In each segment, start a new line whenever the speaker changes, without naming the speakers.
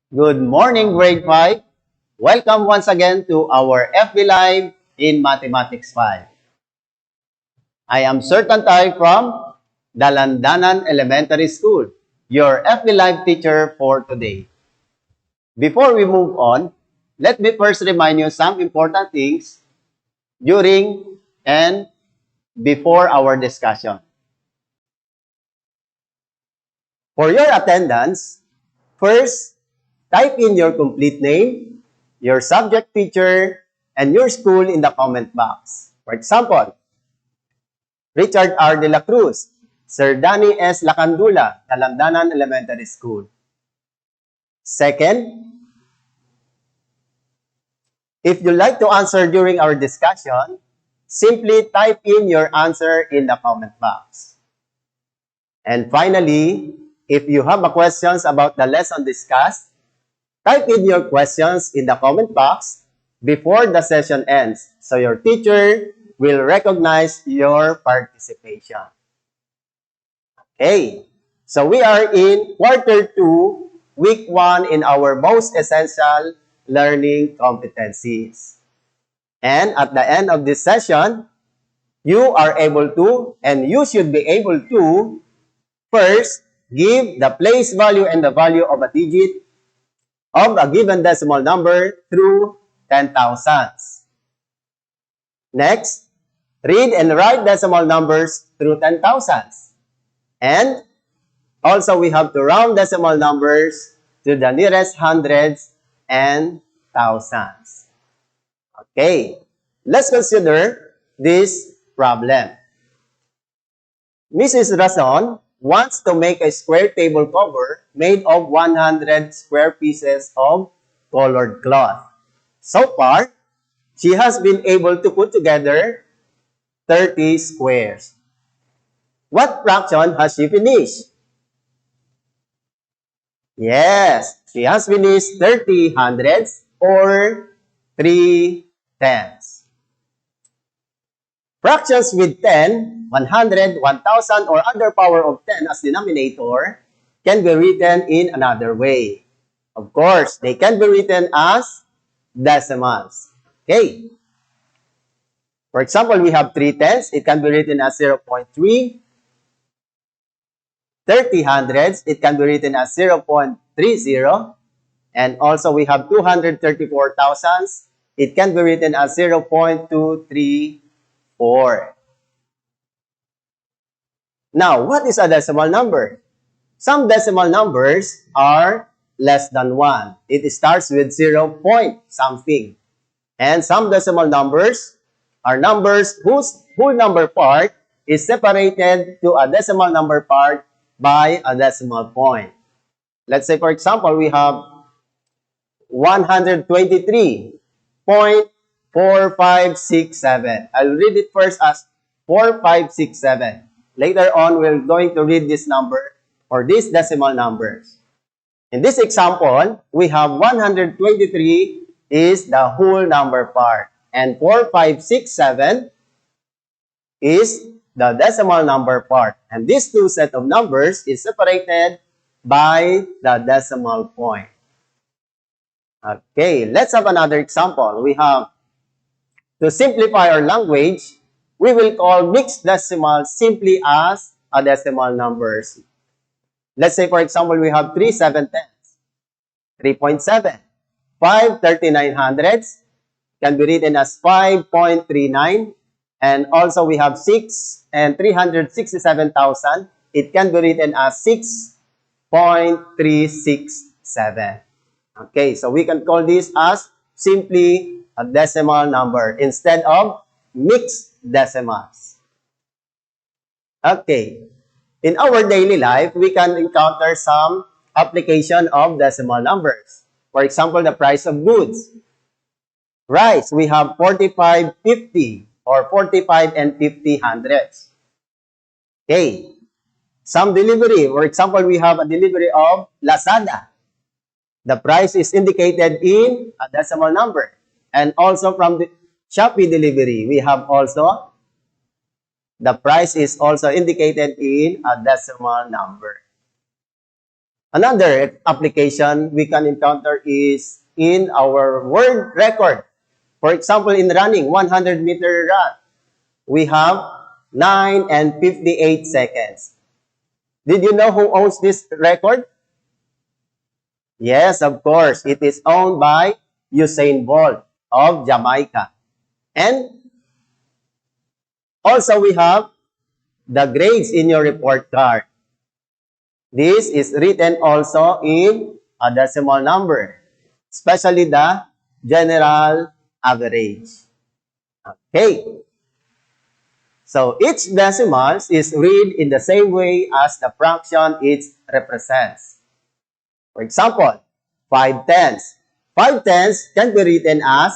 Good morning, grade 5. Welcome once again to our FB Live in Mathematics 5. I am Sir Tantay from Dalandanan Elementary School, your FB Live teacher for today. Before we move on, let me first remind you some important things during and before our discussion. For your attendance, first, type in your complete name, your subject teacher, and your school in the comment box. For example, Richard R. De La Cruz, Sir Danny S. Lacandula, Talamdanan Elementary School. Second, if you like to answer during our discussion, simply type in your answer in the comment box. And finally, if you have questions about the lesson discussed, type in your questions in the comment box before the session ends so your teacher will recognize your participation. Okay, so we are in quarter 2, week 1 in our most essential learning competencies. And at the end of this session, you are able to, and you should be able to, first, give the place value and the value of a digit of a given decimal number through 10,000s. Next, read and write decimal numbers through 10,000s. And also, we have to round decimal numbers to the nearest hundreds and thousands. Okay, let's consider this problem. Mrs. Razon wants to make a square table cover made of 100 square pieces of colored cloth. So far, she has been able to put together 30 squares. What fraction has she finished? Yes, she has finished 30 hundreds or 3 tens. Fractions with 10, 100, 1000, or other power of 10 as denominator can be written in another way. Of course, they can be written as decimals. Okay. For example, we have 3 tens. It can be written as 0.3. 30 hundreds, it can be written as 0.30. And also we have 234 thousands. It can be written as 0.234. Now, what is a decimal number? Some decimal numbers are less than 1. It starts with 0 point something. And some decimal numbers are numbers whose whole number part is separated to a decimal number part by a decimal point. Let's say, for example, we have 123.4567. I'll read it first as 4567. Later on, we're going to read this number or these decimal numbers. In this example, we have 123 is the whole number part, and 4567 is the decimal number part. And these two set of numbers is separated by the decimal point. Okay, let's have another example. We have, to simplify our language, we will call mixed decimals simply as a decimal numbers. Let's say, for example, we have 3 7/10ths, 3.7. 5 3900ths can be written as 5.39. And also we have 6 and 367,000. It can be written as 6.367. Okay, so we can call this as simply a decimal number instead of mixed decimals. Okay, in our daily life, we can encounter some application of decimal numbers. For example, the price of goods. Rice, we have 45.50 or 45 and 50 hundredths. Okay. Some delivery. For example, we have a delivery of Lazada. The price is indicated in a decimal number. And also from the Shopee delivery, we have also the price is also indicated in a decimal number. Another application we can encounter is in our world record. For example, in running 100-meter run, we have 9 and 58 seconds. Did you know who owns this record? Yes, of course. It is owned by Usain Bolt of Jamaica. And also we have the grades in your report card. This is written also in a decimal number, especially the general average. Okay. So each decimal is read in the same way as the fraction it represents. For example, 5 tenths. 5 tenths can be written as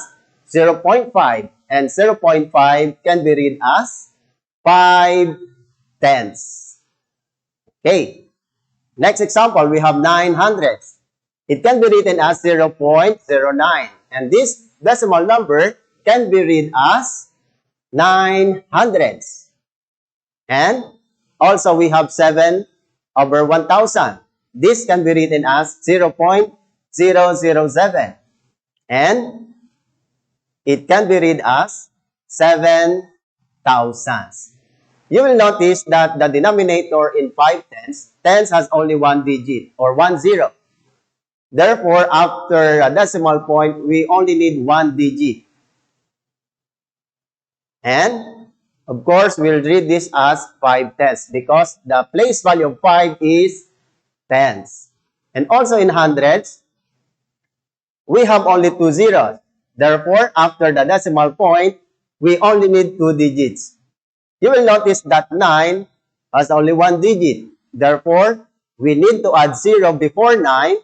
0.5 and 0.5 can be read as 5 tenths. Okay. Next example, we have 9 hundredths. It can be written as 0.09 and this decimal number can be read as 9 hundredths. And also we have 7 over 1,000. This can be written as 0.007 and it can be read as 7 thousandths. You will notice that the denominator in 5 tenths, tens has only one digit or 1 0. Therefore, after a decimal point, we only need one digit. And of course, we'll read this as 5 tenths because the place value of 5 is tenths. And also in hundreds, we have only 2 zeros. Therefore, after the decimal point, we only need 2 digits. You will notice that 9 has only one digit. Therefore, we need to add 0 before 9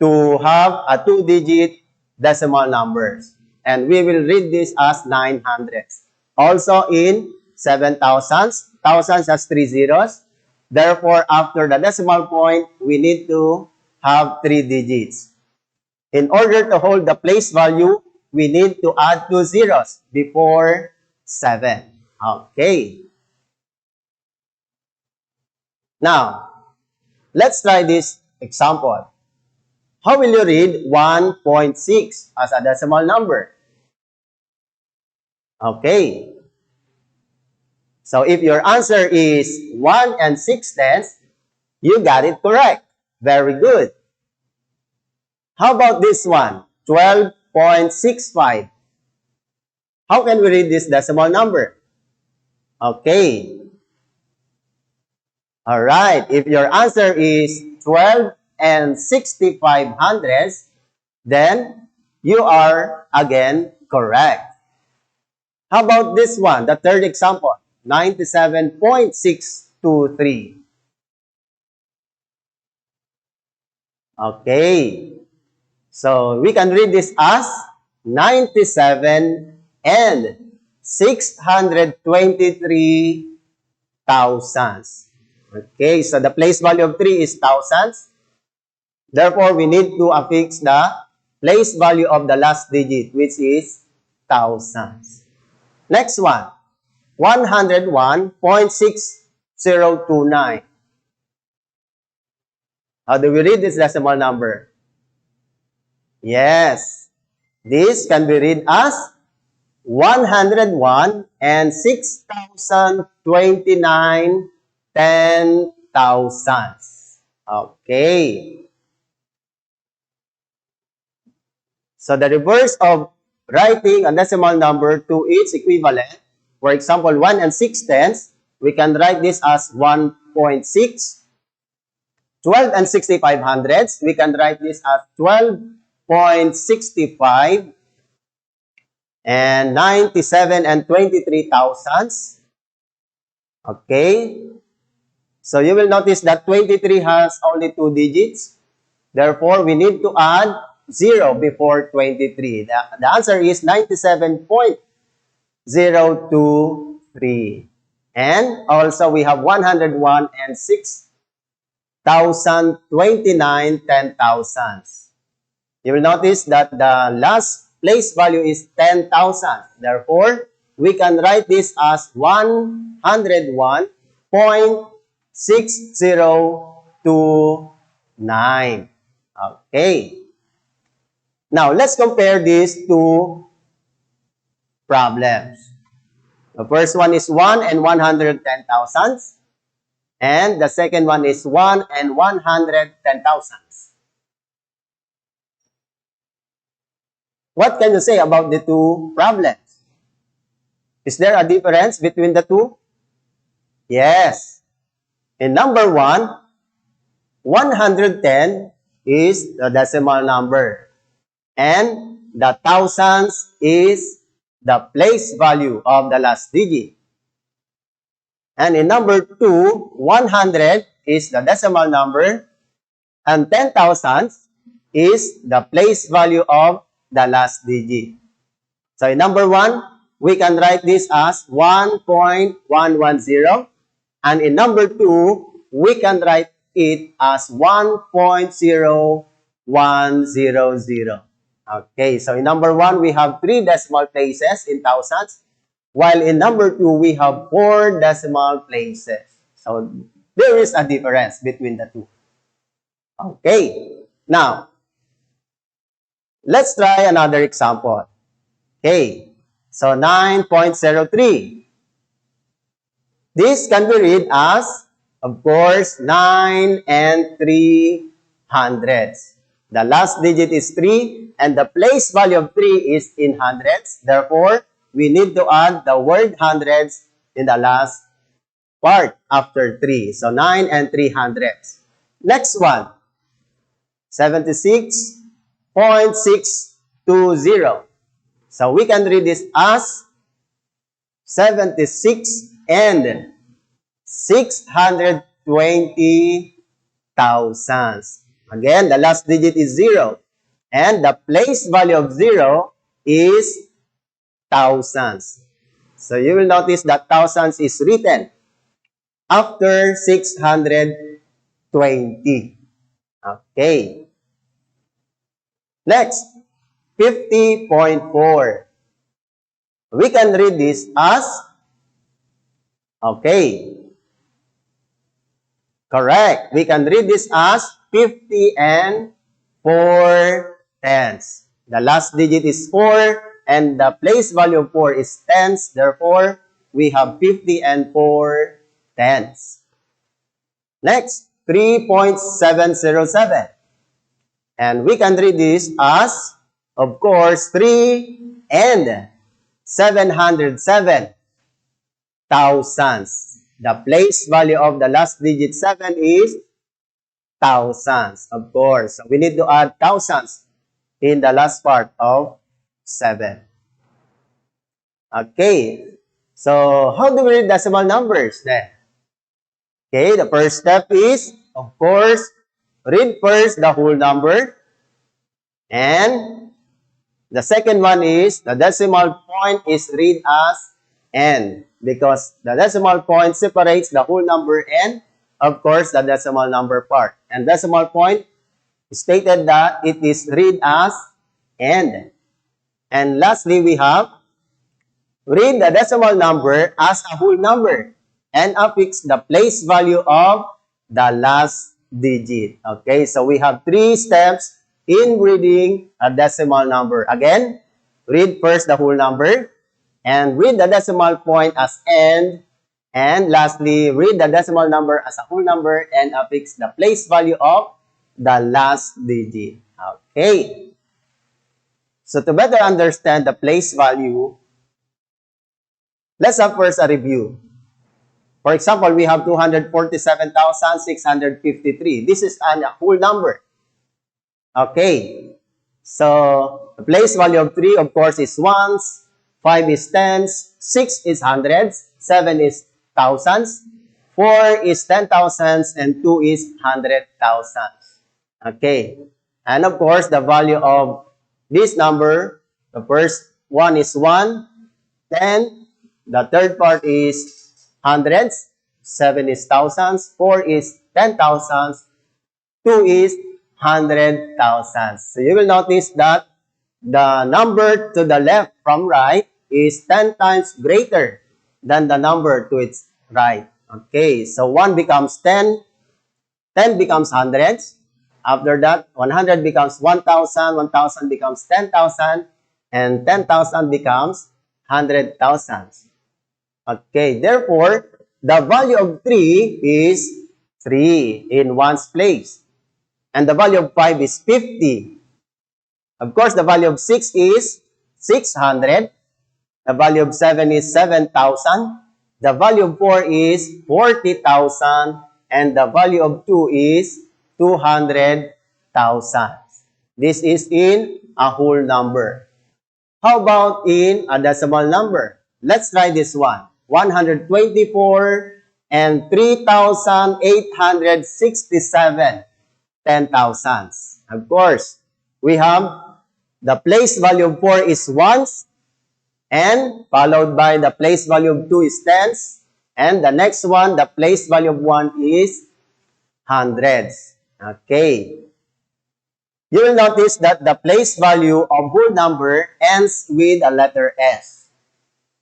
to have a 2-digit decimal numbers. And we will read this as 9 hundredths. Also in 7 thousandths, thousands has 3 zeros. Therefore, after the decimal point, we need to have 3 digits. In order to hold the place value, we need to add 2 zeros before 7. Okay. Now, let's try this example. How will you read 1.6 as a decimal number? Okay. So if your answer is 1 and 6 tenths, you got it correct. Very good. How about this one? 12.65. How can we read this decimal number? Okay. All right. If your answer is 12 and 65 hundredths, then you are again correct. How about this one? The third example, 97.623. Okay. So we can read this as 97 and 623 thousandths. Okay, so the place value of 3 is thousandths. Therefore, we need to affix the place value of the last digit, which is thousandths. Next one, 101.6029. How do we read this decimal number? Yes, this can be read as 101 and 6,029 ten thousandths. Okay. So the reverse of writing a decimal number to its equivalent, for example, 1 and 6 tenths, we can write this as 1.6. 12 and 65 hundredths, we can write this as 12.65. And 97 and 23 thousandths. Okay. So you will notice that 23 has only 2 digits. Therefore, we need to add 0 before 23. The answer is 97.023. And also, we have 101 and 6,029 ten thousandths. You will notice that the last place value is 10,000. Therefore, we can write this as 101.60 to 9. Okay. Now, let's compare these two problems. The first one is 1 and 110,000. And the second one is 1 and 110,000. What can you say about the two problems? Is there a difference between the two? Yes. In number 1, 110 is the decimal number. And the thousands is the place value of the last digit. And in number 2, 100 is the decimal number. And 10,000 is the place value of the last digit. So in number 1, we can write this as 1.110. And in number 2, we can write it as 1.0100. Okay, so in number 1, we have 3 decimal places in thousands, while in number 2, we have 4 decimal places. So there is a difference between the two. Okay, now, let's try another example. Okay, so 9.03. This can be read as, of course, 9 and 3 hundredths. The last digit is 3 and the place value of 3 is in hundreds. Therefore, we need to add the word hundreds in the last part after 3. So 9 and 3 hundredths. Next one, 76.620. So we can read this as 76 and 620 thousands. Again, the last digit is 0. And the place value of 0 is thousands. So you will notice that thousands is written after 620. Okay. Next, 50.4. We can read this as, okay, correct. We can read this as 50 and 4 tenths. The last digit is 4 and the place value of 4 is tenths. Therefore, we have 50 and 4 tenths. Next, 3.707. And we can read this as, of course, 3 and 707 thousands. The place value of the last digit 7 is thousands, of course. So we need to add thousands in the last part of 7. Okay. So how do we read decimal numbers then? Okay, the first step is, of course, read first the whole number. And the second one is, the decimal point is read as n, because the decimal point separates the whole number and, of course, the decimal number part. And decimal point stated that it is read as n. And lastly, we have read the decimal number as a whole number and affix the place value of the last digit. Okay, so we have 3 steps in reading a decimal number. Again, read first the whole number and read the decimal point as n. And lastly, read the decimal number as a whole number and affix the place value of the last digit. Okay. So to better understand the place value, let's have first a review. For example, we have 247,653. This is a whole number. Okay. So the place value of 3, of course, is ones, 5 is tens, 6 is hundreds, 7 is thousands, 4 is 10,000s, and 2 is 100,000s. Okay. And of course, the value of this number, the first one is 1, 10, the third part is hundreds, 7 is thousands, 4 is 10,000s, 2 is 100,000s. So you will notice that the number to the left from right is 10 times greater than the number to its right. Okay, so 1 becomes 10, 10 becomes hundreds. After that, 100 becomes 1,000, 1,000 becomes 10,000, and 10,000 becomes 100,000. Okay, therefore, the value of 3 is 3 in one's place. And the value of 5 is 50. Of course, the value of 6 is 600. The value of 7 is 7,000. The value of 4 is 40,000. And the value of 2 is 200,000. This is in a whole number. How about in a decimal number? Let's try this one. 124 and 3,867 10,000. Of course, we have the place value of 4 is ones, and followed by the place value of 2 is tens, and the next one, the place value of 1 is hundreds. Okay. You will notice that the place value of whole number ends with a letter S.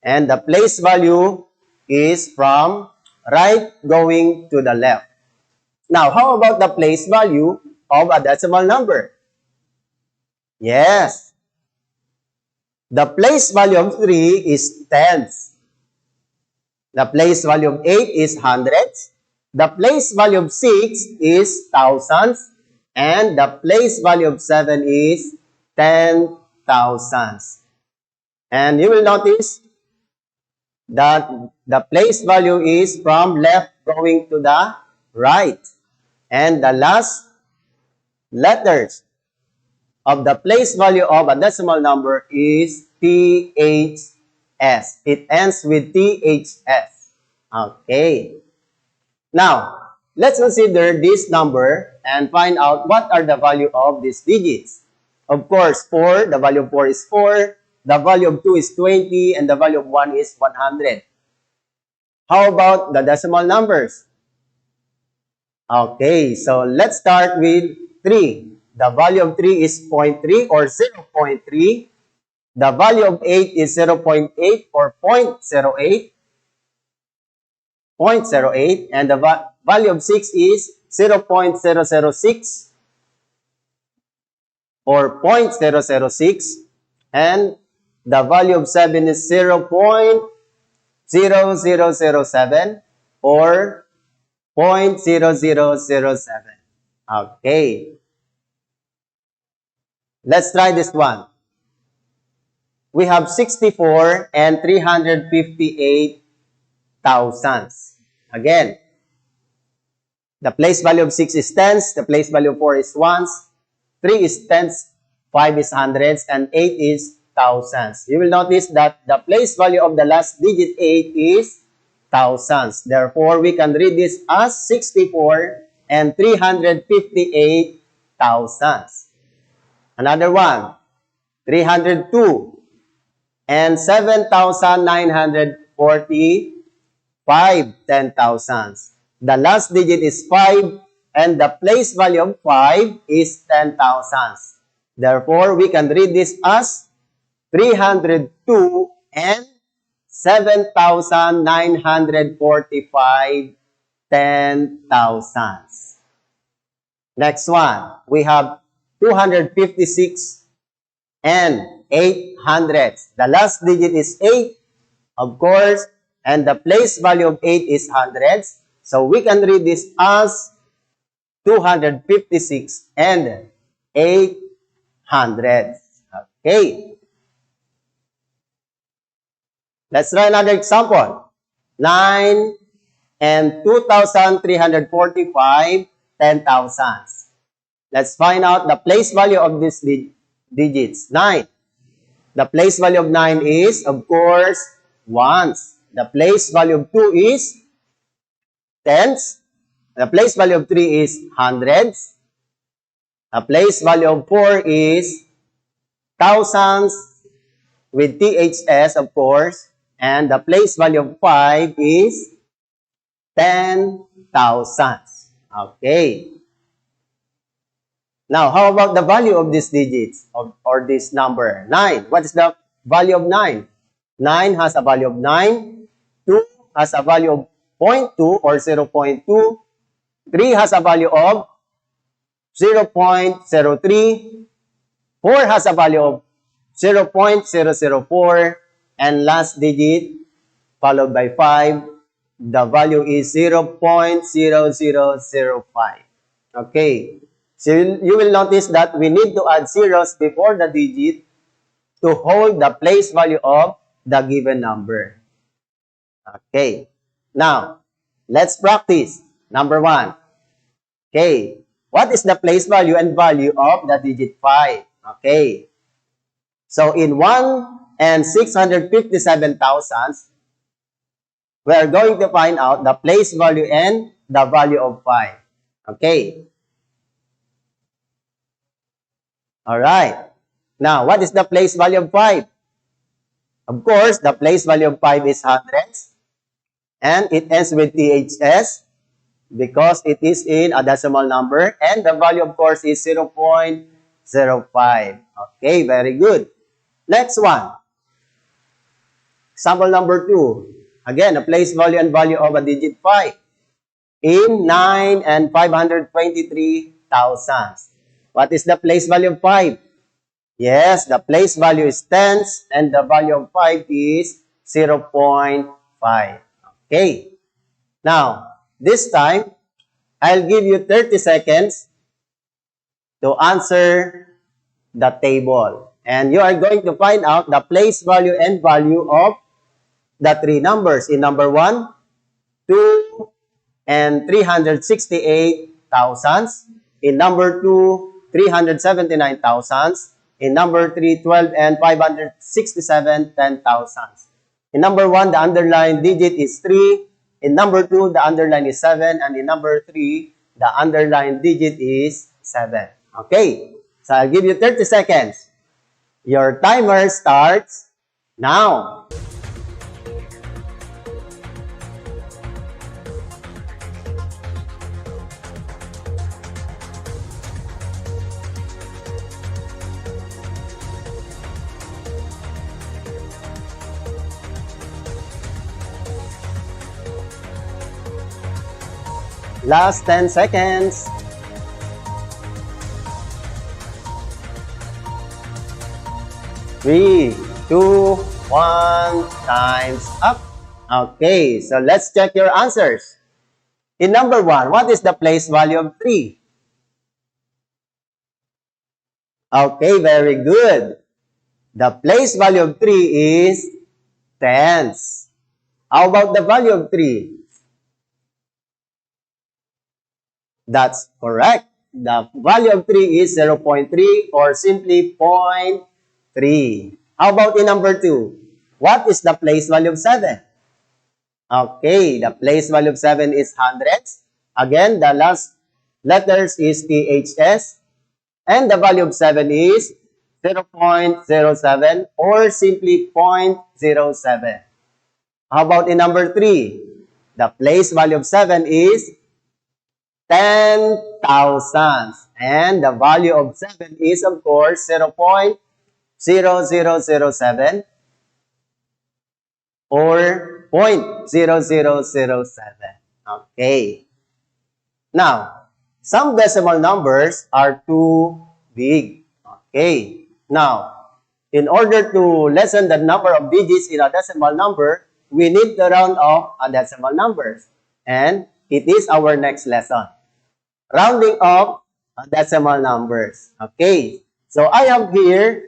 And the place value is from right going to the left. Now, how about the place value of a decimal number? Yes. The place value of 3 is tens. The place value of 8 is hundreds. The place value of 6 is thousands. And the place value of 7 is 10,000s. And you will notice that the place value is from left going to the right. And the last letters of the place value of a decimal number is THS. It ends with THS. Okay. Now, let's consider this number and find out what are the value of these digits. Of course, 4, the value of 4 is 4, the value of 2 is 20, and the value of 1 is 100. How about the decimal numbers? Okay, so let's start with 3. The value of 3 is 0.3 or 0.3. The value of 8 is 0.8 or 0.08. 0.08, and the value of 6 is 0.006 or 0.006, and the value of 7 is 0.0007 or 0.0007. Okay. Let's try this one. We have 64 and 358 thousands. Again, the place value of 6 is tens, the place value of 4 is ones, 3 is tens, 5 is hundreds, and 8 is thousands. You will notice that the place value of the last digit 8 is thousands. Therefore, we can read this as 64 and 358 thousands. Another one, 302 and 7,945 10,000s. The last digit is 5 and the place value of 5 is 10,000s. Therefore, we can read this as 302 and 7,945 10,000s. Next one, we have 256 and 800s. The last digit is 8, of course, and the place value of 8 is hundreds. So we can read this as 256 and 800s. Okay. Let's try another example. 9 and 2,345 10,000s. Let's find out the place value of these digits. 9. The place value of 9 is, of course, ones. The place value of 2 is tens. The place value of 3 is hundreds. The place value of 4 is thousands with THS, of course. And the place value of 5 is 10,000s. Okay. Now, how about the value of these digits or this number? 9. What is the value of 9? 9 has a value of 9. 2 has a value of 0.2 or 0.2. 3 has a value of 0.03. 4 has a value of 0.004. And last digit followed by 5, the value is 0.0005. Okay. So you will notice that we need to add zeros before the digit to hold the place value of the given number. Okay. Now, let's practice. Number 1. Okay. What is the place value and value of the digit 5? Okay. So in 1 and 657 thousandths, we are going to find out the place value and the value of 5. Okay. All right. Now, what is the place value of 5? Of course, the place value of 5 is hundreds. And it ends with THS because it is in a decimal number. And the value, of course, is 0.05. Okay, very good. Next one. Example number 2. Again, the place value and value of a digit 5. In 9 and 523 thousandths. What is the place value of 5? Yes, the place value is tens and the value of 5 is 0.5. Okay. Now, this time, I'll give you 30 seconds to answer the table. And you are going to find out the place value and value of the three numbers. In number 1, 2, and 368 thousandths. In number 2, 379 thousandths. In number 3, 12 and 567 ten thousandths. In number 1, the underlying digit is 3. In number 2, the underline is 7. And in number 3, the underlying digit is 7. Okay. So I'll give you 30 seconds. Your timer starts now. Last 10 seconds. Three, two, one, time's up. Okay, so let's check your answers. In number 1, what is the place value of 3? Okay, very good. The place value of 3 is tens. How about the value of 3? That's correct. The value of 3 is 0.3 or simply 0.3. How about in number 2? What is the place value of 7? Okay, the place value of 7 is hundreds. Again, the last letters is THS. And the value of 7 is 0.07 or simply 0.07. How about in number 3? The place value of 7 is 10 thousandths. And the value of 7 is, of course, 0.0007 or 0.0007. Okay. Now, some decimal numbers are too big. Okay. Now, in order to lessen the number of digits in a decimal number, we need to round off a decimal numbers. And it is our next lesson. Rounding off decimal numbers. Okay. So I have here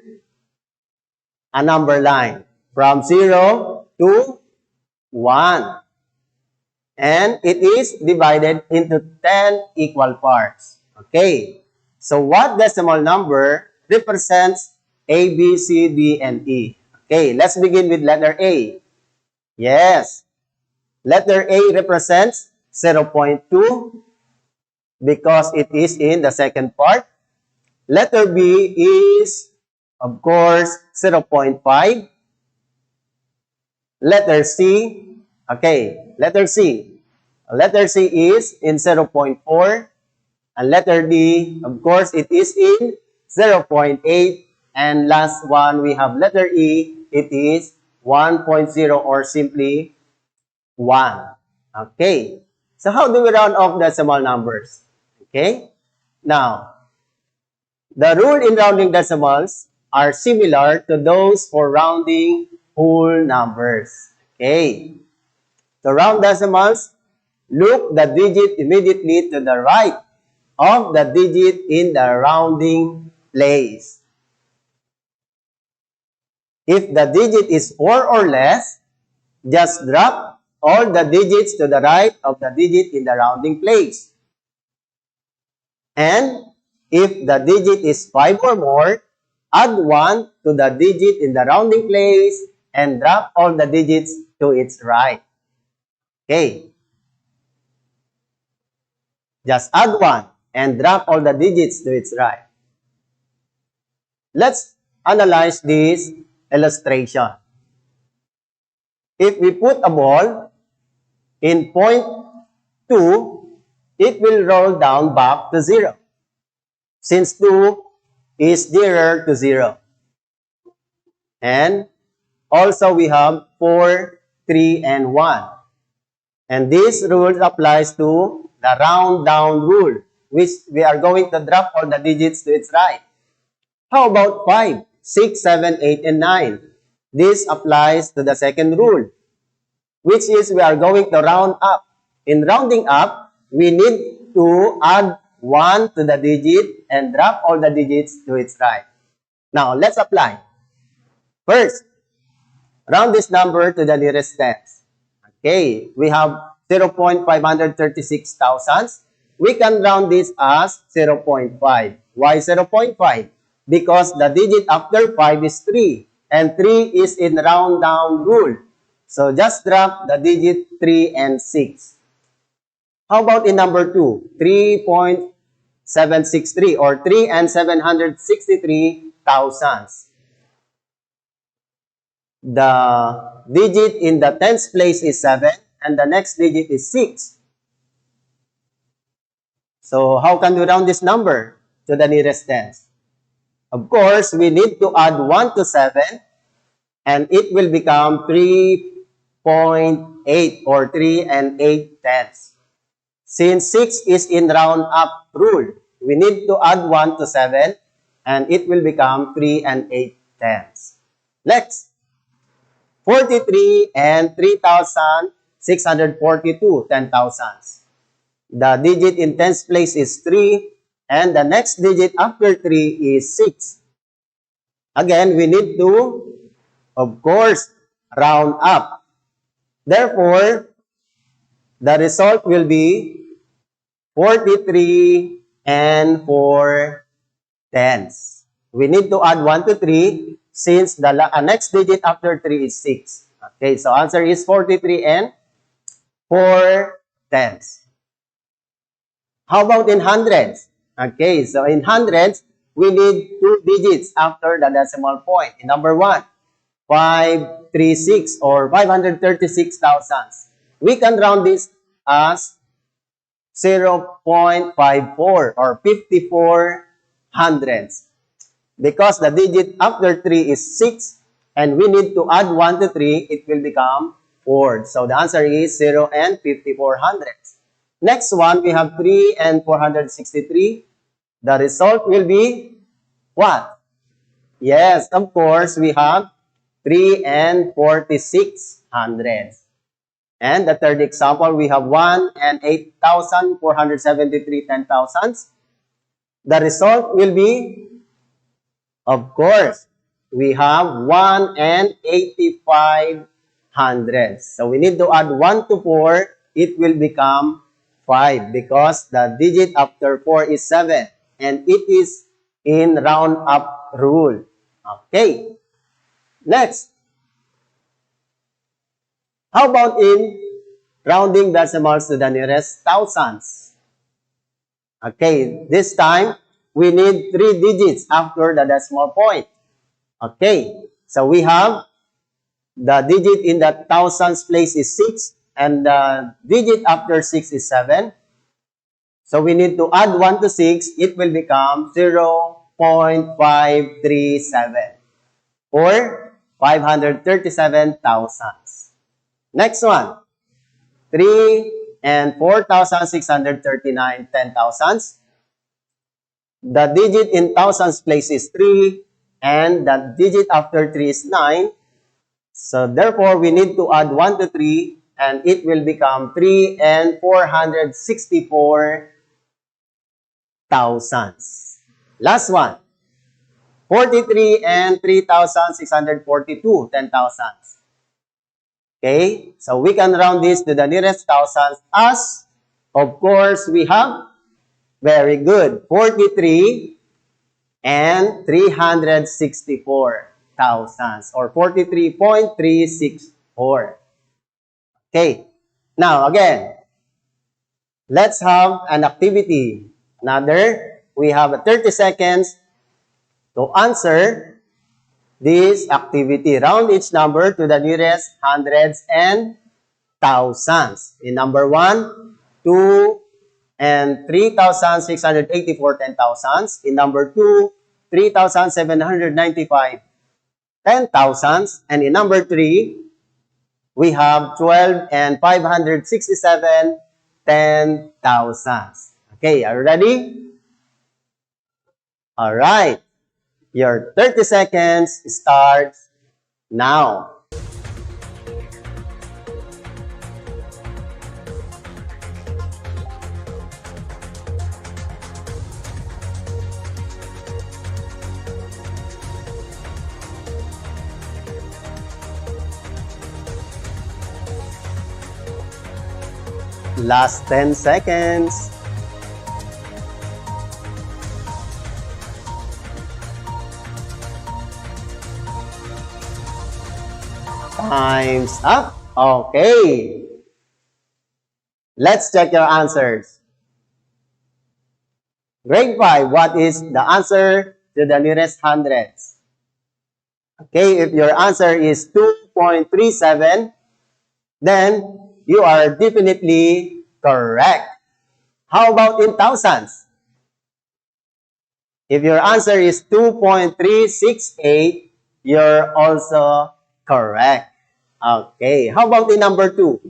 a number line from 0 to 1. And it is divided into 10 equal parts. Okay. So what decimal number represents A, B, C, D, and E? Okay. Let's begin with letter A. Yes. Letter A represents 0.2. Because it is in the second part. Letter B is, of course, 0.5. Letter C, okay, letter C. Letter C is in 0.4. And letter D, of course, it is in 0.8. And last one, we have letter E, it is 1.0 or simply 1. Okay. So how do we round off decimal numbers? Okay? Now, the rule in rounding decimals are similar to those for rounding whole numbers. Okay? To round decimals, look the digit immediately to the right of the digit in the rounding place. If the digit is 4 or less, just drop all the digits to the right of the digit in the rounding place. And if the digit is 5 or more, add 1 to the digit in the rounding place and drop all the digits to its right. Okay. Just add 1 and drop all the digits to its right. Let's analyze this illustration. If we put a ball in point 2, it will roll down back to 0, since 2 is nearer to 0. And also we have 4, 3, and 1. And this rule applies to the round down rule, which we are going to drop all the digits to its right. How about 5, 6, 7, 8, and 9? This applies to the second rule, which is we are going to round up. In rounding up, we need to add 1 to the digit and drop all the digits to its right. Now, let's apply. First, round this number to the nearest tens. Okay, we have 0.536 thousandths. We can round this as 0.5. Why 0.5? Because the digit after 5 is 3, and 3 is in round down rule. So just drop the digit 3 and 6. How about in number 2? 3.763 or 3 and 763 thousandths. The digit in the tens place is 7 and the next digit is 6. So how can we round this number to the nearest tens? Of course, we need to add 1 to 7 and it will become 3.8 or 3 and 8 tenths. Since 6 is in round up rule, we need to add 1 to 7 and it will become 3 and 8 tenths. Next, 43 and 3,642 ten thousandths. The digit in tens place is 3 and the next digit after 3 is 6. Again, we need to, of course, round up. Therefore, the result will be 43 and 4 tenths. We need to add 1 to 3 since the next digit after 3 is 6. Okay, so answer is 43 and 4 tenths. How about in hundreds? Okay, so in hundreds, we need 2 digits after the decimal point. In number 1, 536 or 536 thousandths. We can round this as 0.54 or 54 hundredths. Because the digit after 3 is 6 and we need to add 1 to 3, it will become 4. So the answer is 0 and 54 hundredths. Next one, we have 3 and 463. The result will be what? Yes, of course, we have 3 and 46 hundredths. And the third example, we have 1 and 8,473 ten thousandths. The result will be, of course, we have 1 and 85 hundredths. So we need to add 1 to 4. It will become 5 because the digit after 4 is 7. And it is in round up rule. Okay. Next. How about in rounding decimals to the nearest thousandths? Okay, this time, we need 3 digits after the decimal point. Okay, so we have the digit in the thousandths place is 6 and the digit after 6 is 7. So we need to add 1 to 6. It will become 0.537 or 537 thousandths. Next one, 3 and 4,639 ten thousands. The digit in thousands place is 3, and the digit after 3 is 9. So therefore, we need to add 1 to 3, and it will become 3 and 464 thousands. Last one, 43 and 3,642 ten thousands. Okay, so we can round this to the nearest thousands as, of course, we have, very good, 43 and 364 thousands, or 43.364. Okay, now again, let's have an activity. Another, we have 30 seconds to answer this activity. Round each number to the nearest hundreds and thousands. In number 1, 2, and 3,684 ten thousands. In number 2, 3,795 ten thousands. And in number 3, we have 12 and 567 ten thousands. Okay, are you ready? All right. Your 30 seconds starts now. Last 10 seconds. Time's up. Okay. Let's check your answers. Grade 5, what is the answer to the nearest hundreds? Okay, if your answer is 2.37, then you are definitely correct. How about in thousands? If your answer is 2.368, you're also correct. Okay, how about in number 2?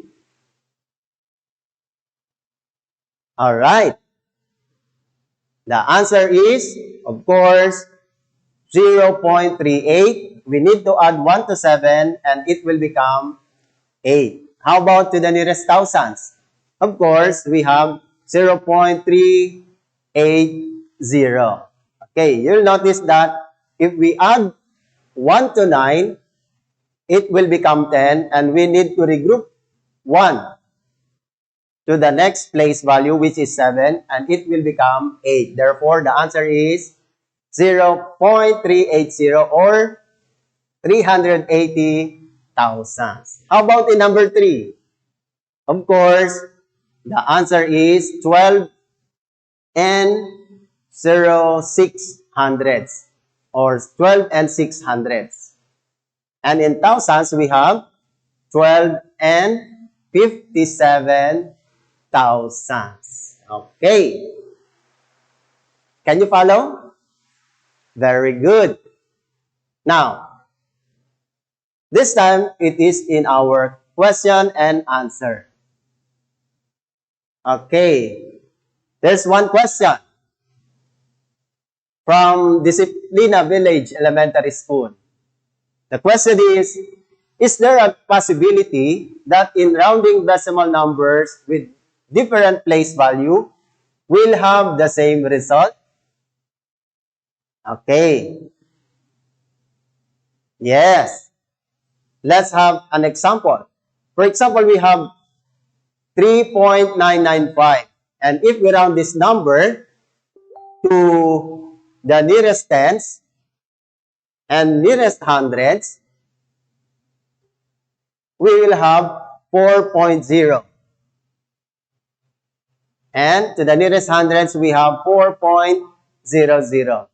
All right. The answer is, of course, 0.38. We need to add 1 to 7, and it will become 8. How about to the nearest thousands? Of course, we have 0.380. Okay, you'll notice that if we add 1 to 9, it will become 10, and we need to regroup 1 to the next place value, which is 7, and it will become 8. Therefore, the answer is 0.380 or 380 thousands. How about in number 3? Of course, the answer is 12 and 0.6 hundredths, or 12 and 6 hundredths. And in thousands, we have 12 and 57 thousands. Okay. Can you follow? Very good. Now, this time, it is in our question and answer. Okay. There's one question from Disciplina Village Elementary School. The question is there a possibility that in rounding decimal numbers with different place value will have the same result? Okay. Yes. Let's have an example. For example, we have 3.995. And if we round this number to the nearest tens and nearest hundreds, we will have 4.0. And to the nearest hundreds, we have 4.00.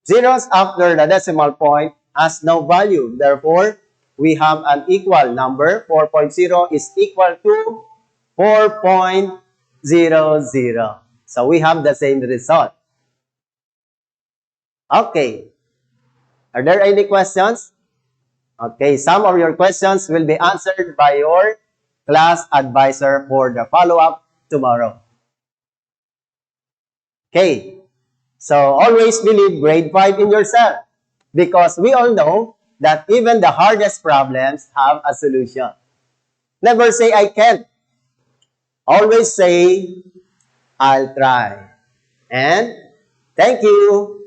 Zeros after the decimal point has no value. Therefore, we have an equal number. 4.0 is equal to 4.00. So we have the same result. Okay. Are there any questions? Okay, some of your questions will be answered by your class advisor for the follow-up tomorrow. Okay, so always believe grade 5 in yourself because we all know that even the hardest problems have a solution. Never say I can't. Always say I'll try. And thank you.